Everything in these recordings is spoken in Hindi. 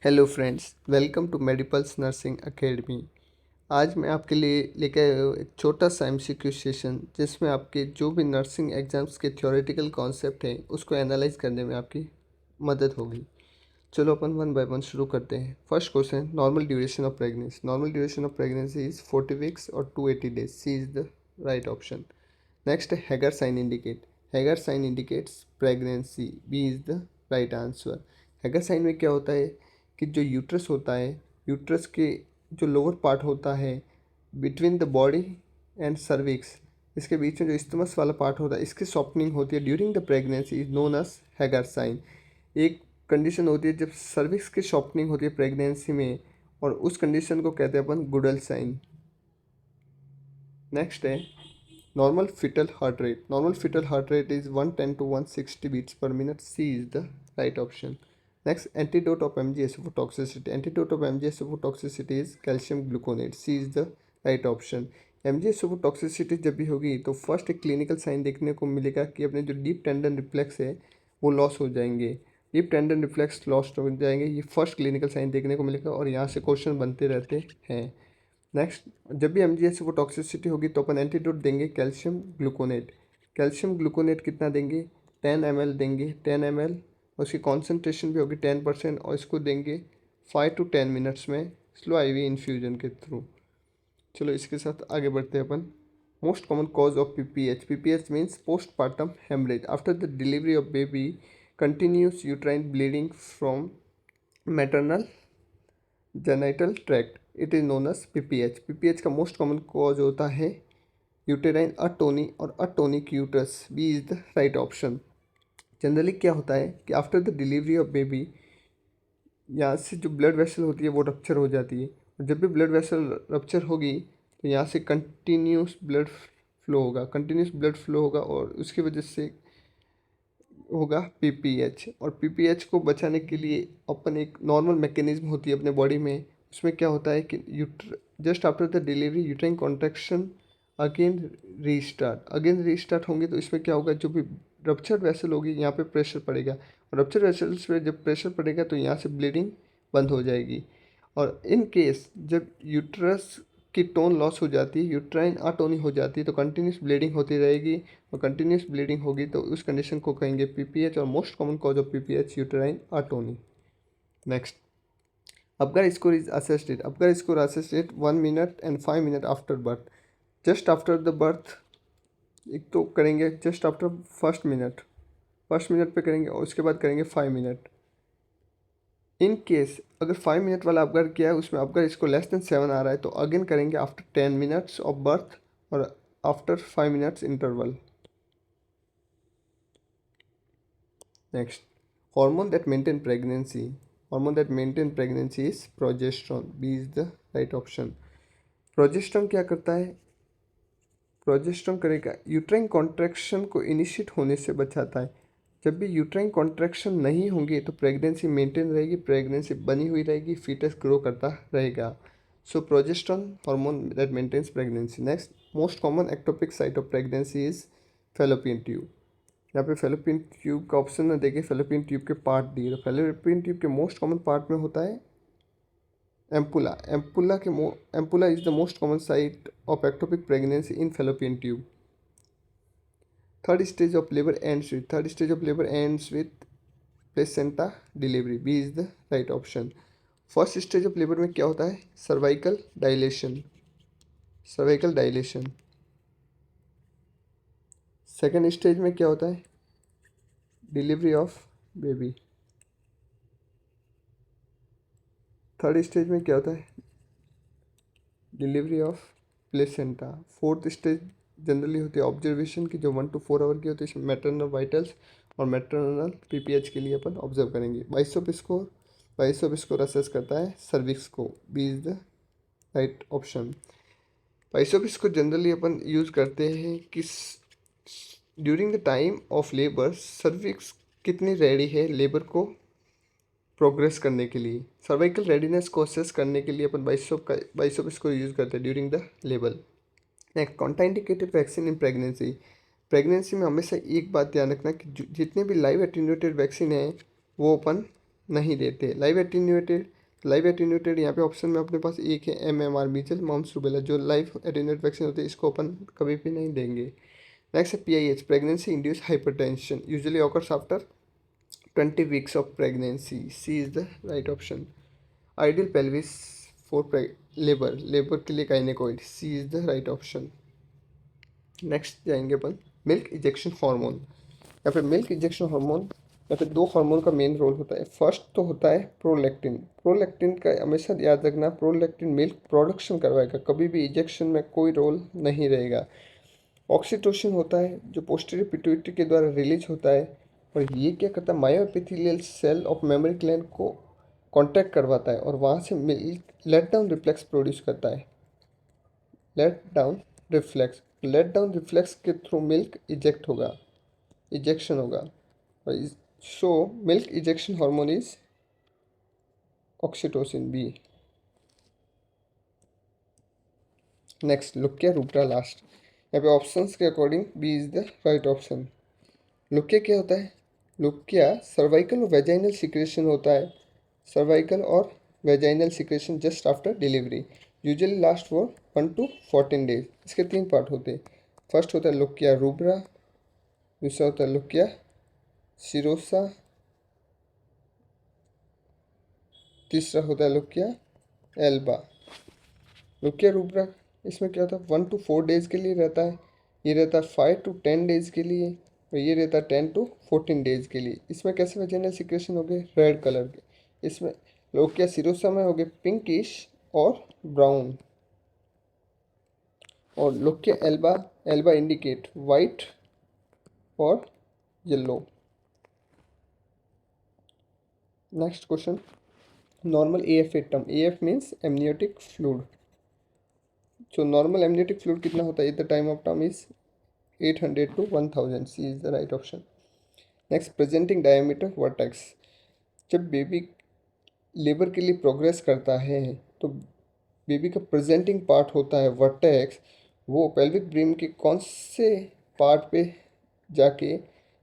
Hello friends, welcome to Medipulse nursing academy. आज मैं आपके लिए लेकर आया हूँ एक छोटा सा एमसीक्यू सेशन जिसमें आपके जो भी नर्सिंग एग्जाम्स के थ्योरेटिकल कॉन्सेप्ट हैं उसको एनालाइज करने में आपकी मदद होगी। चलो अपन वन बाय वन शुरू करते हैं। First question, normal duration of pregnancy. Normal duration of pregnancy is 40 weeks और 280 days. C is the right option. Next, Hegar sign indicate. Hegar sign indicates pregnancy. B is the right answer. Hegar sign में क्या होता है कि जो यूट्रस होता है, यूट्रस के जो लोअर पार्ट होता है between the body and cervix, इसके बीच में जो इस्टमस वाला पार्ट होता है, इसकी सॉफ्टनिंग होती है during the pregnancy is known as Hegar sign. एक कंडीशन होती है जब सर्विक्स की सॉफ्टनिंग होती है प्रेगनेंसी में, और उस कंडीशन को कहते हैं अपन गुडल साइन। नेक्स्ट है normal fetal heart rate. Normal fetal heart rate is 110 to 160 beats per minute. C is the right option. Next, antidote of MgSO4 toxicity. Antidote of MgSO4 toxicity is calcium gluconate. C is the right option. MgSO4 toxicity जब भी होगी तो फर्स्ट एक क्लिनिकल साइन देखने को मिलेगा कि अपने जो डीप टेंडन रिफ्लेक्स है वो लॉस हो जाएंगे। डीप टेंडन रिफ्लेक्स लॉस हो जाएंगे, ये फर्स्ट क्लिनिकल साइन देखने को मिलेगा और यहाँ से क्वेश्चन बनते रहते हैं। नेक्स्ट, जब भी एमजीएस को टॉक्सिसिटी होगी तो अपन एंटीडोट देंगे कैल्शियम ग्लूकोनेट। कैल्शियम ग्लूकोनेट कितना देंगे? 10 ml देंगे, 10 ml, और उसकी कॉन्सेंट्रेशन भी होगी 10%, और इसको देंगे 5 to 10 मिनट्स में स्लो आईवी इन्फ्यूजन के थ्रू। चलो इसके साथ आगे बढ़ते हैं अपन। Most common cause of PPH. PPH means postpartum haemorrhage after the delivery of baby, continuous uterine bleeding from maternal genital tract, it is known as PPH. PPH का मोस्ट कॉमन कॉज होता है यूटेराइन अटोनी और atonic uterus. B is the right option. Generally क्या होता है कि after the delivery of baby, यहाँ से जो ब्लड वेसल होती है वो रप्चर हो जाती है, और जब भी ब्लड वेसल रप्चर होगी तो यहाँ से कंटिन्यूस ब्लड फ्लो होगा, कंटिन्यूस ब्लड फ्लो होगा, और उसकी वजह से होगा पीपीएच। और पीपीएच को बचाने के लिए अपन एक नॉर्मल मैकेनिज्म होती है अपने बॉडी में, उसमें क्या होता है कि just after the delivery uterine contraction again restart होंगे, तो इसमें क्या होगा, जो भी रप्चर्ड वेसल होगी यहाँ पे प्रेशर पड़ेगा, और रप्चर्ड वेसल्स पे जब प्रेशर पड़ेगा तो यहाँ से ब्लीडिंग बंद हो जाएगी। और इन केस जब यूट्रस की टोन लॉस हो जाती है, यूट्राइन अटोनी हो जाती है, तो कंटिन्यूस ब्लीडिंग होती रहेगी, और कंटिन्यूस ब्लीडिंग होगी तो उस कंडीशन को कहेंगे पीपीएच, और most common cause of PPH uterine atony. Next, Apgar score is assessed. Apgar score assessed 1 minute and 5 minutes after birth. Just after the birth एक तो करेंगे जस्ट आफ्टर फर्स्ट मिनट पे करेंगे, और उसके बाद करेंगे 5 मिनट। इन केस अगर 5 मिनट वाला अपगर किया है उसमें अपगर इसको <7 आ रहा है, तो अगेन करेंगे आफ्टर 10 minutes ऑफ बर्थ और after 5 minutes interval. Next, hormone that maintain pregnancy. Hormone that maintain pregnancy is progesterone. B is the right option. Progesterone क्या करता है? प्रोजेस्टेरोन करेगा यूट्राइन कॉन्ट्रैक्शन को इनिशिएट होने से बचाता है। जब भी यूट्राइन कॉन्ट्रैक्शन नहीं होंगे तो प्रेगनेंसी मेंटेन रहेगी, प्रेगनेंसी बनी हुई रहेगी, फीटस ग्रो करता रहेगा। So progesterone hormone that maintains pregnancy. Next, most common ectopic site of pregnancy is fallopian tube. यहाँ पे फेलोपियन ट्यूब का ऑप्शन में देखिए, फेलोपियन ट्यूब के पार्ट दिए, तो फेलोपियन ट्यूब के मोस्ट कॉमन पार्ट में होता है ampulla. Ampulla is the most common site of ectopic pregnancy in fallopian tube. Third stage of labor ends with placenta delivery. B is the right option. First stage of labour में क्या होता है? Cervical dilation. सेकेंड स्टेज में क्या होता है? Delivery of baby. Third stage में क्या होता है? Delivery of placenta. Fourth stage generally होती है ऑब्जर्वेशन की, जो 1 to 4 आवर की होती है, इसमें मैटरनल वाइटल्स और मैटरनल पीपीएच के लिए अपन ऑब्जर्व करेंगे। बाइसोप स्कोर असेस करता है सर्विक्स को। B is the right option. Bishop score generally अपन यूज करते हैं कि during the time of labour cervix कितनी रेडी है लेबर को प्रोग्रेस करने के लिए। सर्वाइकल रेडीनेस को असेस करने के लिए अपन बाइसोप इसको यूज़ करते हैं during the labour. Next, contraindicated vaccine in pregnancy. Pregnancy में हमेशा एक बात ध्यान रखना कि जितने भी लाइव एटेन्यूएटेड वैक्सीन हैं वो अपन नहीं देते। लाइव एटीन्यूएटेड यहाँ पे ऑप्शन में अपने पास एक है MMR, मीजल मम्स रूबेला। जो लाइव एटीन्यूएटेड वैक्सीन होते हैं इसको अपन कभी भी नहीं देंगे। नेक्स्ट है PIH, pregnancy induce hypertension, usually occurs after 20 weeks of pregnancy. C is the right option. Ideal pelvis for labor के लिए गायनेकोइड। C is the right option. Next जाएंगे अपन मिल्क इजेक्शन हार्मोन। यहाँ पे मिल्क इजेक्शन हार्मोन, यहाँ पे दो हार्मोन का मेन रोल होता है। फर्स्ट तो होता है प्रोलैक्टिन। प्रोलैक्टिन का हमेशा याद रखना, प्रोलैक्टिन मिल्क प्रोडक्शन करवाएगा, कभी भी इजेक्शन में कोई रोल नहीं रहेगा। ऑक्सीटोसिन होता है जो पोस्टीरियर पिट्यूटरी के द्वारा रिलीज होता है, और ये क्या करता है, myoepithelial cell of mammary gland को कॉन्ट्रैक्ट करवाता है और वहाँ से milk let down reflex produce करता है। लेट डाउन रिफ्लेक्स के थ्रू मिल्क इजेक्शन होगा। So milk ejection hormone is oxytocin, B. Next lochia rubra last. यहाँ पे ऑप्शंस के according B is the right option. Lochia क्या होता है? लुकिया सर्वाइकल और वेजाइनल सिक्रेशन होता है। सर्वाइकल और vaginal secretion just after delivery, usually last for 1 to 14 days। इसके 3 पार्ट होते हैं। फर्स्ट होता है लुकिया रूब्रा, दूसरा होता है लुकिया सिरोसा, तीसरा होता है लुकिया एल्बा। लुकिया रूब्रा इसमें क्या होता है, 1 to 4 days के लिए रहता है। ये रहता है 5 to 10 days के लिए, और ये रहता है 10 to 14 days के लिए। इसमें कैसे वेजाइनल सिक्रेशन हो गए, रेड कलर के। इसमें लुकिया सिरोसा में हो गए पिंकिश और ब्राउन, और लुकिया एल्बा इंडिकेट वाइट और yellow. Next question, normal AF term. AF means amniotic fluid. So normal amniotic fluid कितना होता है? The time of term is 800 to 1000। C is the right option. Next, presenting diameter vertex. जब बेबी लेबर के लिए प्रोग्रेस करता है तो बेबी का प्रेजेंटिंग पार्ट होता है वर्टेक्स, वो पेल्विक ब्रिम के कौन से पार्ट पे जाके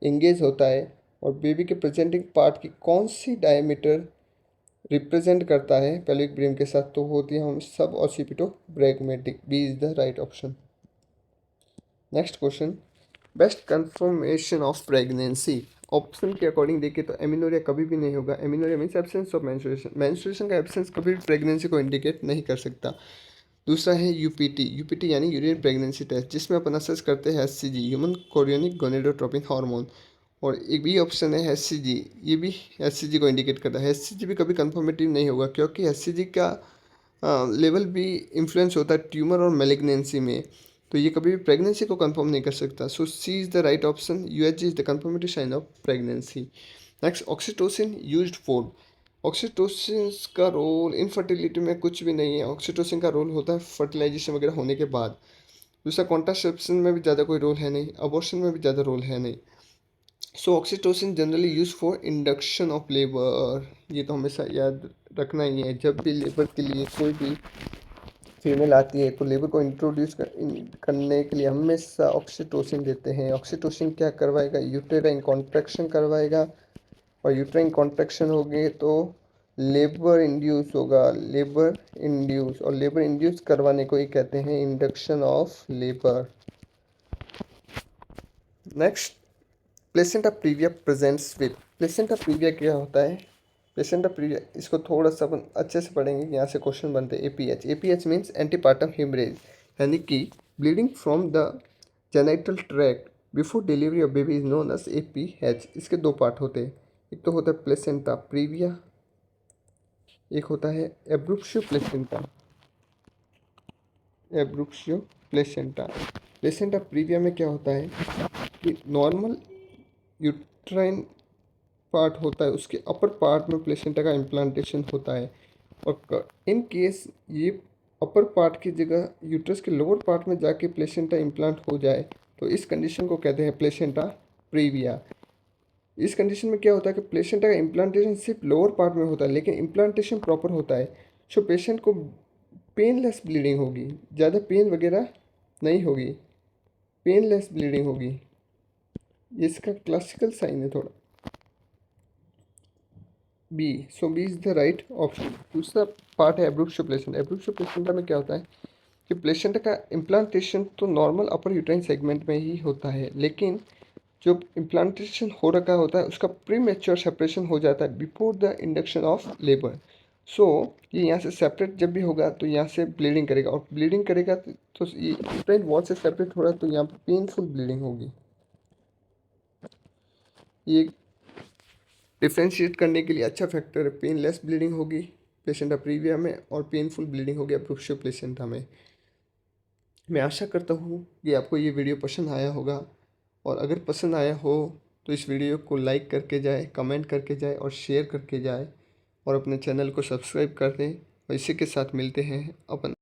इंगेज होता है, और बेबी के प्रेजेंटिंग पार्ट की कौन सी डायमीटर रिप्रेजेंट करता है पेल्विक ब्रिम के साथ, तो होती है हम सब occipito bregmatic. B is the right option. Next question, best confirmation of pregnancy. Option के अकॉर्डिंग देखें तो एमिनोरिया कभी भी नहीं होगा। Amenorrhoea means absence of menstruation. Menstruation का एब्सेंस कभी भी प्रेगनेंसी को इंडिकेट नहीं कर सकता। दूसरा है यूपीटी यानी यूरिन प्रेगनेंसी टेस्ट, जिसमें अपन असेस करते हैं HCG, human chorionic gonadotropin hormone. और एक भी ऑप्शन है HCG, ये भी HCG को इंडिकेट करता है। HCG भी कभी कंफर्मेटिव नहीं होगा, क्योंकि HCG का लेवल भी इन्फ्लुएंस होता है ट्यूमर और मेलिग्नेंसी में, तो ये कभी भी प्रेगनेंसी को कंफर्म नहीं कर सकता। So C is the right option. UHG is the confirmative sign of pregnancy. Next, oxytocin used for. Oxytocin का रोल इनफर्टिलिटी में कुछ भी नहीं है। ऑक्सीटोसिन का रोल होता है फर्टिलाइजेशन वगैरह होने के बाद। दूसरा, कॉन्ट्रासेप्शन में भी ज़्यादा कोई रोल है नहीं, अबॉर्शन में भी ज़्यादा रोल है नहीं। So oxytocin generally use for induction of labour. ये तो हमेशा याद रखना ही है, जब भी लेबर के लिए कोई भी फीमेल आती है तो लेबर को इंट्रोड्यूस करने के लिए हमेशा ऑक्सीटोसिन देते हैं। ऑक्सीटोसिन क्या करवाएगा, यूटेराइन कॉन्ट्रैक्शन करवाएगा, और यूटेराइन कॉन्ट्रैक्शन हो गए तो लेबर इंड्यूस होगा, और लेबर इंड्यूस करवाने को ही कहते हैं induction of labour. Next, placenta previa presents with. Placenta previa क्या होता है? प्लेसेंटा प्रीविया, इसको थोड़ा सा अपन अच्छे से पढ़ेंगे, यहाँ से क्वेश्चन बनते हैं। APH मीन्स एंटीपार्टम हेमरेज, यानी कि bleeding from the genital tract before delivery of baby is known as APH। इसके 2 पार्ट होते हैं, एक तो होता है प्लेसेंटा प्रीविया, एक होता है एब्रुप्शियो प्लेसेंटा। प्लेसेंटा प्रीविया में क्या होता है कि नॉर्मल यूट्राइन पार्ट होता है, उसके अपर पार्ट में प्लेसेंटा का इम्प्लांटेशन होता है, और इन केस ये अपर पार्ट की जगह यूट्रस के लोअर पार्ट में जाके प्लेसेंटा इम्प्लांट हो जाए तो इस कंडीशन को कहते हैं प्लेसेंटा प्रीविया। इस कंडीशन में क्या होता है कि प्लेसेंटा का इम्प्लांटेशन सिर्फ लोअर पार्ट में होता है, लेकिन इम्प्लांटेशन प्रॉपर होता है। सो पेशेंट को पेनलेस ब्लीडिंग होगी, ज़्यादा पेन वगैरह नहीं होगी, पेनलेस ब्लीडिंग होगी। ये इसका क्लासिकल साइन है थोड़ा। B, so B is the right option. दूसरा पार्ट है एब्रूप्शो प्लेसेंटा। एब्रूप्शो प्लेसेंटा में क्या होता है कि प्लेसेंटा का इम्प्लांटेशन तो नॉर्मल अपर यूट्राइन सेगमेंट में ही होता है, लेकिन जो इम्प्लांटेशन हो रखा होता है उसका प्री मैच्योर सेपरेशन हो जाता है before the induction of labour. So ये यहाँ से सेपरेट जब भी होगा तो यहाँ से ब्लीडिंग करेगा, और ब्लीडिंग करेगा तो ये यूट्राइन वॉल से सेपरेट हो रहा है तो यहाँ पर पेनफुल ब्लीडिंग होगी। ये डिफ्रेंशिएट करने के लिए अच्छा फैक्टर है। पेनलेस ब्लीडिंग होगी प्लेसेंटा प्रीविया में और पेनफुल ब्लीडिंग होगी एब्रूप्शो प्लेसेंटा में। मैं आशा करता हूँ कि आपको ये वीडियो पसंद आया होगा, और अगर पसंद आया हो तो इस वीडियो को लाइक करके जाए, कमेंट करके जाए और शेयर करके जाए, और अपने चैनल को सब्सक्राइब कर दें। और इसी के साथ मिलते हैं अपन